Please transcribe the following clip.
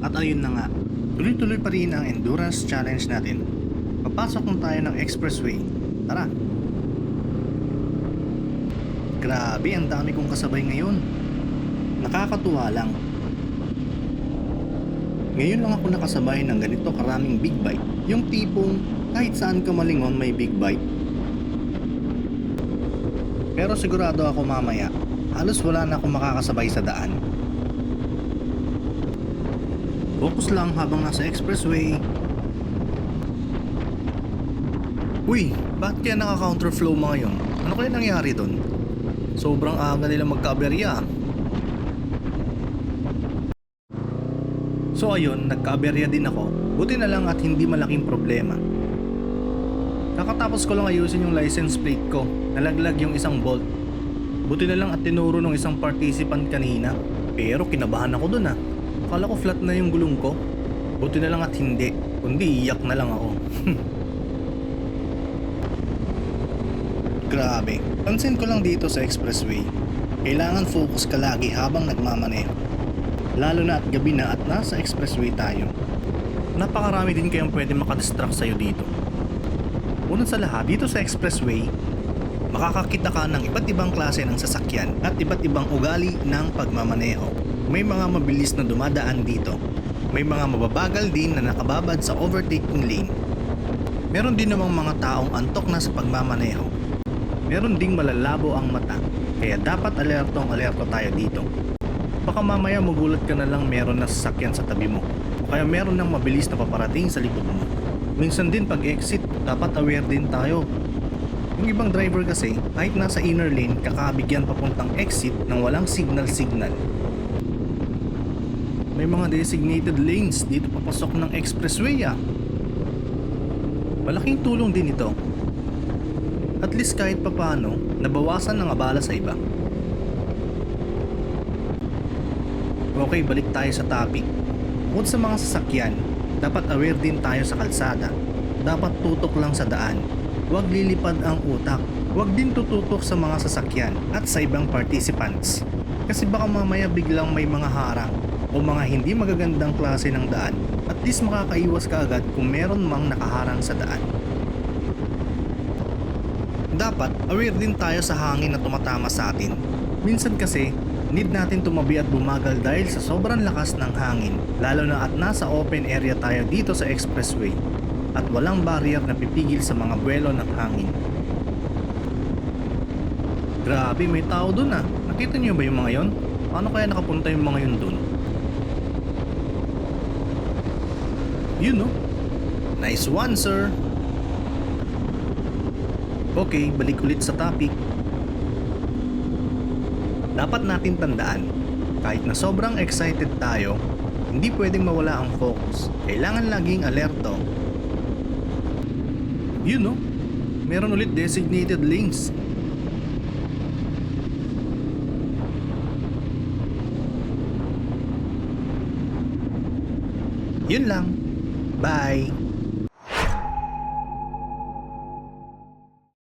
At ayun na nga, tuloy-tuloy pa rin ang endurance challenge natin. Papasok na tayo ng expressway. Tara! Grabe, ang dami kong kasabay ngayon. Nakakatuwa lang. Ngayon lang ako nakasabay ng ganito karaming big bike. Yung tipong kahit saan ka malingon may big bike. Pero sigurado ako mamaya, halos wala na akong makakasabay sa daan. Focus lang habang nasa expressway. Uy, bakit kaya naka-counterflow mga yun? Ano kaya nangyari doon? Sobrang aga nila magka-aberya. So ayun, nagka-aberya din ako. Buti na lang at hindi malaking problema. Kakatapos ko lang ayusin yung license plate ko. Nalaglag yung isang bolt. Buti na lang at tinuro ng isang participant kanina. Pero kinabahan ako dun ah. Akala ko flat na yung gulong ko. Buti na lang at hindi. Kundi iyak na lang ako. Grabe. Pansin ko lang dito sa expressway. Kailangan focus ka lagi habang nagmamaneho. Lalo na at gabi na at nasa expressway tayo. Napakarami din kayong pwede makadistract sa'yo dito. Unang sa lahat, dito sa expressway, makakakita ka ng iba't ibang klase ng sasakyan at iba't ibang ugali ng pagmamaneho. May mga mabilis na dumadaan dito. May mga mababagal din na nakababad sa overtaking lane. Meron din namang mga taong antok na sa pagmamaneho. Meron ding malalabo ang mata, kaya dapat alerto tayo dito. Baka mamaya magulat ka na lang meron na sasakyan sa tabi mo, o kaya meron ng mabilis na paparating sa likod mo. Minsan din pag exit, dapat aware din tayo. Yung ibang driver kasi, kahit nasa inner lane, kakabigyan papuntang exit ng walang signal. May mga designated lanes dito papasok ng expressway ah. Malaking tulong din ito. At least kahit papano, nabawasan ng abala sa iba. Okay, balik tayo sa topic. Bukod sa mga sasakyan, dapat aware din tayo sa kalsada. Dapat tutok lang sa daan. Huwag lilipad ang utak. Huwag din tututok sa mga sasakyan at sa ibang participants. Kasi baka mamaya biglang may mga harang o mga hindi magagandang klase ng daan. At least makakaiwas ka agad kung meron mang nakaharang sa daan. Dapat aware din tayo sa hangin na tumatama sa atin. Minsan kasi, need natin tumabi at bumagal dahil sa sobrang lakas ng hangin, lalo na at nasa open area tayo dito sa expressway at walang barrier na pipigil sa mga buwelo ng hangin. Grabe, may tao dun ah. Nakita niyo ba yung mga yon? Paano kaya nakapunta yung mga yun dun? Yun no? Nice one, sir! Okay, balik ulit sa topic. Dapat natin tandaan, kahit na sobrang excited tayo, hindi pwedeng mawala ang focus. Kailangan laging alerto. Yun no? Meron ulit designated lanes. Yun lang. Bye!